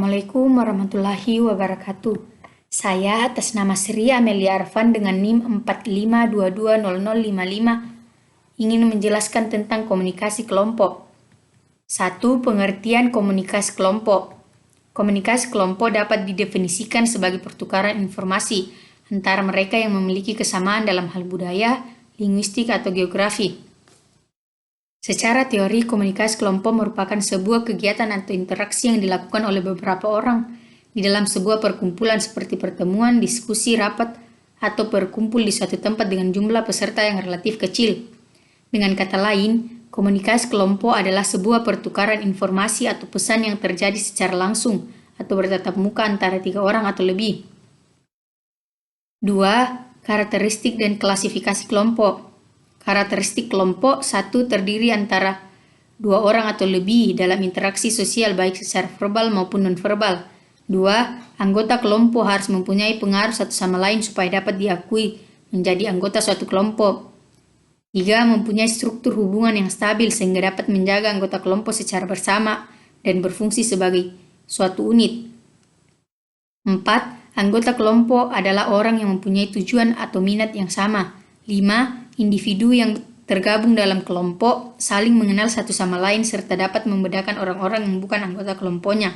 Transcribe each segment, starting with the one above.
Assalamualaikum warahmatullahi wabarakatuh. Saya atas nama Sri Amelia Arfan dengan NIM 45220055 ingin menjelaskan tentang komunikasi kelompok. 1. Pengertian komunikasi kelompok. Komunikasi kelompok dapat didefinisikan sebagai pertukaran informasi antara mereka yang memiliki kesamaan dalam hal budaya, linguistik, atau geografi. Secara teori, komunikasi kelompok merupakan sebuah kegiatan atau interaksi yang dilakukan oleh beberapa orang di dalam sebuah perkumpulan seperti pertemuan, diskusi, rapat, atau berkumpul di suatu tempat dengan jumlah peserta yang relatif kecil. Dengan kata lain, komunikasi kelompok adalah sebuah pertukaran informasi atau pesan yang terjadi secara langsung atau bertatap muka antara 3 orang atau lebih. 2. Karakteristik dan klasifikasi kelompok. Karakteristik kelompok 1 terdiri antara 2 orang atau lebih dalam interaksi sosial baik secara verbal maupun nonverbal. 2. Anggota kelompok harus mempunyai pengaruh satu sama lain supaya dapat diakui menjadi anggota suatu kelompok. 3. Mempunyai struktur hubungan yang stabil sehingga dapat menjaga anggota kelompok secara bersama dan berfungsi sebagai suatu unit. 4. Anggota kelompok adalah orang yang mempunyai tujuan atau minat yang sama. 5. Individu yang tergabung dalam kelompok saling mengenal satu sama lain serta dapat membedakan orang-orang yang bukan anggota kelompoknya.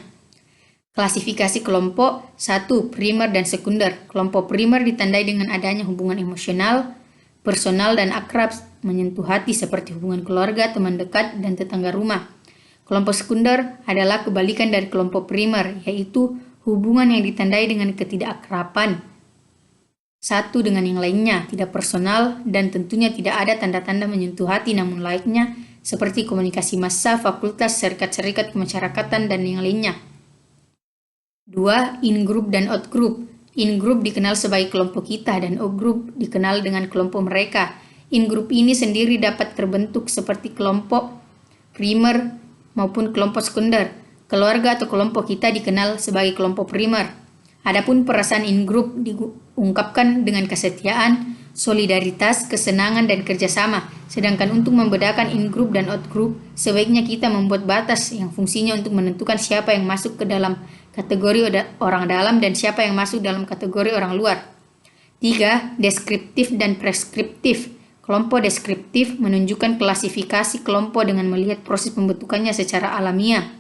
Klasifikasi kelompok 1. Primer dan sekunder. Kelompok primer ditandai dengan adanya hubungan emosional, personal, dan akrab menyentuh hati seperti hubungan keluarga, teman dekat, dan tetangga rumah. Kelompok sekunder adalah kebalikan dari kelompok primer, yaitu hubungan yang ditandai dengan ketidakakraban satu dengan yang lainnya, tidak personal, dan tentunya tidak ada tanda-tanda menyentuh hati namun laiknya seperti komunikasi massa, fakultas, serikat-serikat kemasyarakatan, dan yang lainnya. 2. In-group dan out-group. In-group dikenal sebagai kelompok kita dan out-group dikenal dengan kelompok mereka. In-group ini sendiri dapat terbentuk seperti kelompok primer maupun kelompok sekunder. Keluarga atau kelompok kita dikenal sebagai kelompok primer. Adapun perasaan in-group diungkapkan dengan kesetiaan, solidaritas, kesenangan, dan kerjasama. Sedangkan untuk membedakan in-group dan out-group, sebaiknya kita membuat batas yang fungsinya untuk menentukan siapa yang masuk ke dalam kategori orang dalam dan siapa yang masuk dalam kategori orang luar. 3. Deskriptif dan preskriptif. Kelompok deskriptif menunjukkan klasifikasi kelompok dengan melihat proses pembentukannya secara alamiah.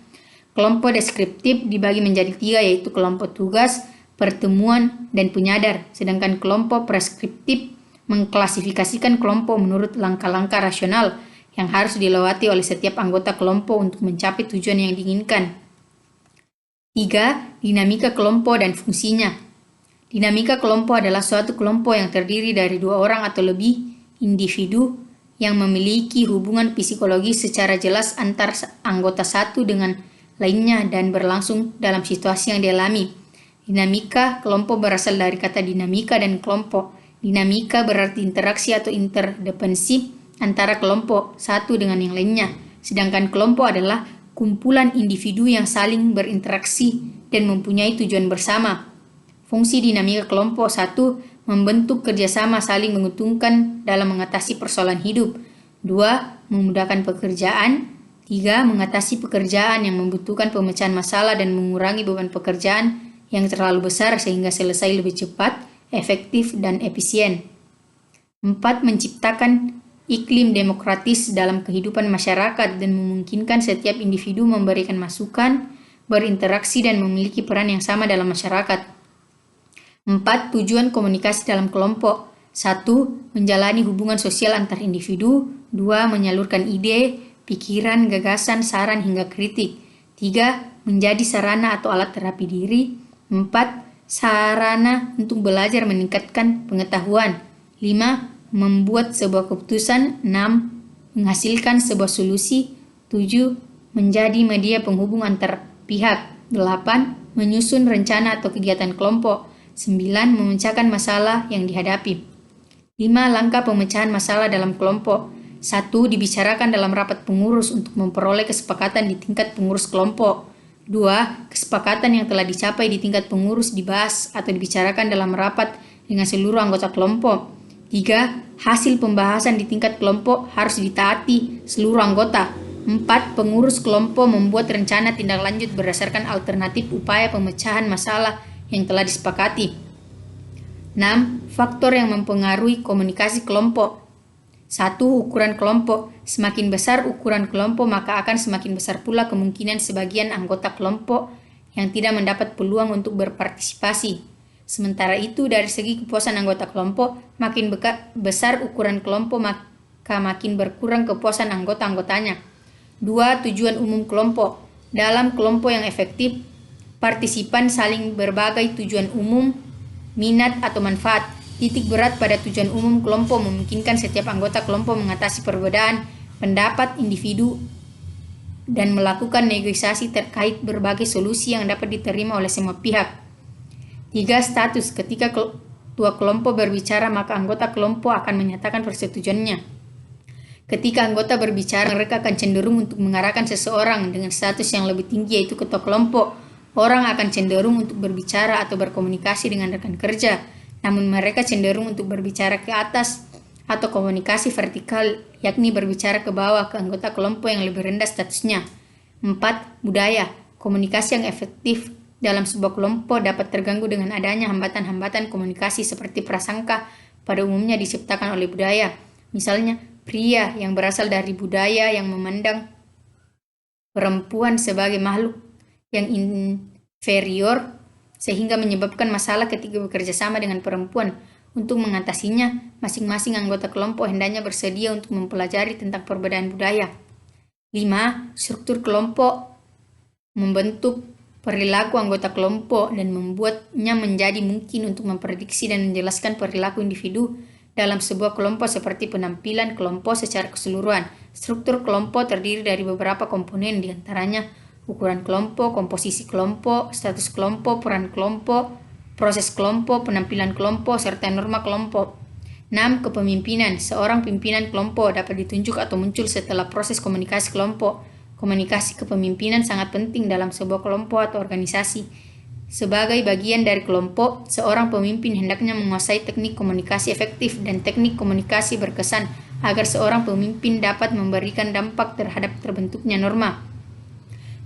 Kelompok deskriptif dibagi menjadi 3 yaitu kelompok tugas, pertemuan, dan penyadar. Sedangkan kelompok preskriptif mengklasifikasikan kelompok menurut langkah-langkah rasional yang harus dilewati oleh setiap anggota kelompok untuk mencapai tujuan yang diinginkan. 3. Dinamika kelompok dan fungsinya. Dinamika kelompok adalah suatu kelompok yang terdiri dari 2 orang atau lebih individu yang memiliki hubungan psikologis secara jelas antar anggota satu dengan lainnya dan berlangsung dalam situasi yang dialami. Dinamika kelompok berasal dari kata dinamika dan kelompok. Dinamika berarti interaksi atau interdependensi antara kelompok satu dengan yang lainnya. Sedangkan kelompok adalah kumpulan individu yang saling berinteraksi dan mempunyai tujuan bersama. Fungsi dinamika kelompok 1. Membentuk kerjasama saling menguntungkan dalam mengatasi persoalan hidup. 2. Memudahkan pekerjaan. 3. Mengatasi pekerjaan yang membutuhkan pemecahan masalah dan mengurangi beban pekerjaan yang terlalu besar sehingga selesai lebih cepat, efektif, dan efisien. 4. Menciptakan iklim demokratis dalam kehidupan masyarakat dan memungkinkan setiap individu memberikan masukan, berinteraksi, dan memiliki peran yang sama dalam masyarakat. 4. Tujuan komunikasi dalam kelompok. 1. Menjalani hubungan sosial antar individu. 2. Menyalurkan ide, pikiran, gagasan, saran, hingga kritik. 3. Menjadi sarana atau alat terapi diri. 4. Sarana untuk belajar meningkatkan pengetahuan. 5. Membuat sebuah keputusan. 6. Menghasilkan sebuah solusi. 7. Menjadi media penghubung antar pihak. 8. Menyusun rencana atau kegiatan kelompok. 9. Memecahkan masalah yang dihadapi. 5. Langkah pemecahan masalah dalam kelompok. 1. Dibicarakan dalam rapat pengurus untuk memperoleh kesepakatan di tingkat pengurus kelompok. 2. Kesepakatan yang telah dicapai di tingkat pengurus dibahas atau dibicarakan dalam rapat dengan seluruh anggota kelompok. 3. Hasil pembahasan di tingkat kelompok harus ditaati seluruh anggota. 4. Pengurus kelompok membuat rencana tindak lanjut berdasarkan alternatif upaya pemecahan masalah yang telah disepakati. 6. Faktor yang mempengaruhi komunikasi kelompok. 1. Ukuran kelompok. Semakin besar ukuran kelompok, maka akan semakin besar pula kemungkinan sebagian anggota kelompok yang tidak mendapat peluang untuk berpartisipasi. Sementara itu, dari segi kepuasan anggota kelompok, makin besar ukuran kelompok, maka makin berkurang kepuasan anggota-anggotanya. 2. Tujuan umum kelompok. Dalam kelompok yang efektif, partisipan saling berbagai tujuan umum, minat atau manfaat. Titik berat pada tujuan umum kelompok memungkinkan setiap anggota kelompok mengatasi perbedaan pendapat individu dan melakukan negosiasi terkait berbagai solusi yang dapat diterima oleh semua pihak. 3. Status. Ketika ketua kelompok berbicara, maka anggota kelompok akan menyatakan persetujuannya. Ketika anggota berbicara, mereka akan cenderung untuk mengarahkan seseorang dengan status yang lebih tinggi, yaitu ketua kelompok. Orang akan cenderung untuk berbicara atau berkomunikasi dengan rekan kerja, namun mereka cenderung untuk berbicara ke atas atau komunikasi vertikal, yakni berbicara ke bawah ke anggota kelompok yang lebih rendah statusnya. 4. Budaya. Komunikasi yang efektif dalam sebuah kelompok dapat terganggu dengan adanya hambatan-hambatan komunikasi seperti prasangka pada umumnya diciptakan oleh budaya. Misalnya, pria yang berasal dari budaya yang memandang perempuan sebagai makhluk yang inferior, sehingga menyebabkan masalah ketika bekerja sama dengan perempuan. Untuk mengatasinya, masing-masing anggota kelompok hendaknya bersedia untuk mempelajari tentang perbedaan budaya. 5. Struktur kelompok membentuk perilaku anggota kelompok dan membuatnya menjadi mungkin untuk memprediksi dan menjelaskan perilaku individu dalam sebuah kelompok seperti penampilan kelompok secara keseluruhan. Struktur kelompok terdiri dari beberapa komponen, diantaranya ukuran kelompok, komposisi kelompok, status kelompok, peran kelompok, proses kelompok, penampilan kelompok, serta norma kelompok. 6. Kepemimpinan. Seorang pimpinan kelompok dapat ditunjuk atau muncul setelah proses komunikasi kelompok. Komunikasi kepemimpinan sangat penting dalam sebuah kelompok atau organisasi. Sebagai bagian dari kelompok, seorang pemimpin hendaknya menguasai teknik komunikasi efektif dan teknik komunikasi berkesan agar seorang pemimpin dapat memberikan dampak terhadap terbentuknya norma.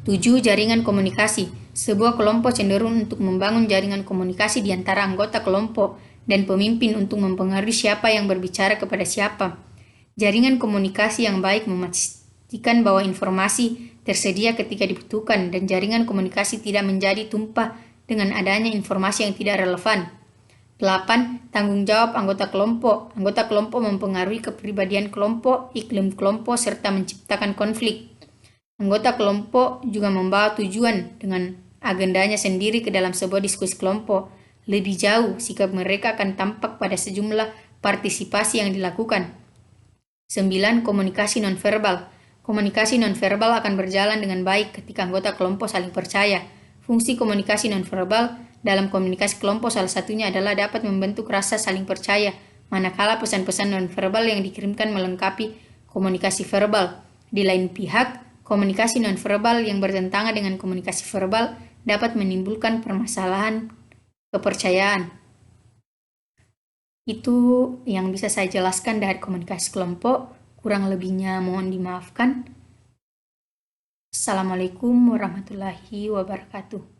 7. Jaringan komunikasi. Sebuah kelompok cenderung untuk membangun jaringan komunikasi di antara anggota kelompok dan pemimpin untuk mempengaruhi siapa yang berbicara kepada siapa. Jaringan komunikasi yang baik memastikan bahwa informasi tersedia ketika dibutuhkan dan jaringan komunikasi tidak menjadi tumpah dengan adanya informasi yang tidak relevan. 8. Tanggung jawab anggota kelompok. Anggota kelompok mempengaruhi kepribadian kelompok, iklim kelompok, serta menciptakan konflik. Anggota kelompok juga membawa tujuan dengan agendanya sendiri ke dalam sebuah diskusi kelompok. Lebih jauh, sikap mereka akan tampak pada sejumlah partisipasi yang dilakukan. 9. Komunikasi nonverbal. Komunikasi nonverbal akan berjalan dengan baik ketika anggota kelompok saling percaya. Fungsi komunikasi nonverbal dalam komunikasi kelompok salah satunya adalah dapat membentuk rasa saling percaya, manakala pesan-pesan nonverbal yang dikirimkan melengkapi komunikasi verbal. Di lain pihak, komunikasi nonverbal yang bertentangan dengan komunikasi verbal dapat menimbulkan permasalahan kepercayaan. Itu yang bisa saya jelaskan dari komunikasi kelompok. Kurang lebihnya mohon dimaafkan. Assalamualaikum warahmatullahi wabarakatuh.